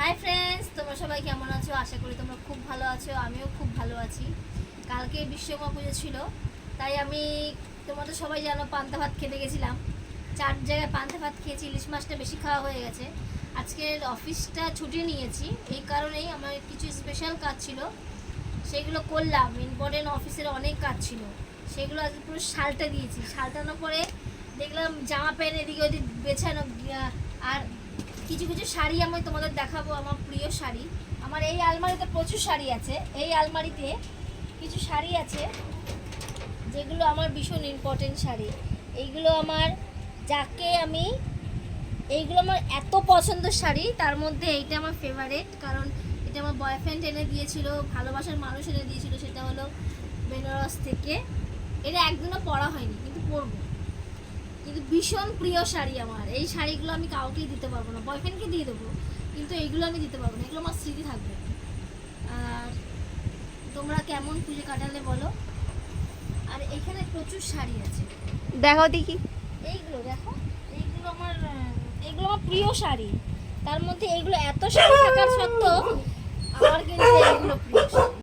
Hi friends, তোমরা সবাই কেমন আছো? আশা করি তোমরা খুব ভালো আছো। আমিও খুব ভালো আছি। কালকে বিশ্বকর্মা পুজো ছিল, তাই আমি তোমাদের সবাই জানো পান্তা ভাত খেতে গেছিলাম। 4 জায়গায় পান্তা ভাত খেয়েছি, ইলিশ মাছটা বেশি খাওয়া হয়ে গেছে। আজকে অফিসটা ছুটি নিয়েছি, এই কারণেই আমার কিছু স্পেশাল কাজ ছিল, সেগুলো করলাম। ইম্পর্টেন্ট অফিসের অনেক কাজ ছিল, সেগুলো আজকে পুরো শালটা দিয়েছি। শালটানোর পরে দেখলাম জামা প্যান্ট এদিকে ওদিক বেছানো, আর কিছু কিছু শাড়ি আমি তোমাদের দেখাবো, আমার প্রিয় শাড়ি। আমার এই আলমারিতে প্রচুর শাড়ি আছে। এই আলমারিতে কিছু শাড়ি আছে যেগুলো আমার ভীষণ ইম্পর্টেন্ট শাড়ি। এইগুলো আমার এইগুলো আমার এত পছন্দের শাড়ি, তার মধ্যে এইটা আমার ফেভারিট, কারণ এটা আমার বয়ফ্রেন্ড এনে দিয়েছিল, ভালোবাসার মানুষ এনে দিয়েছিল। সেটা হলো বেনারস থেকে। এটা একদিনও পরা হয়নি, কিন্তু পরবো। কিন্তু ভীষণ প্রিয় শাড়ি আমার। এই শাড়িগুলো আমি কাউকেই দিতে পারবো না, বয়ফ্রেন্ডকে দিয়ে দেবো, কিন্তু এইগুলো আমি দিতে পারবো না। এগুলো আমার স্মৃতি থাকবে। আর তোমরা কেমন পুজো কাটালে বলো। আর এখানে প্রচুর শাড়ি আছে, দেখো দেখি। এইগুলো দেখো, এইগুলো আমার প্রিয় শাড়ি। তার মধ্যে এইগুলো এত শাড়ি থাকার সত্ত্বেও আমার কিন্তু এইগুলো প্রিয় শাড়ি।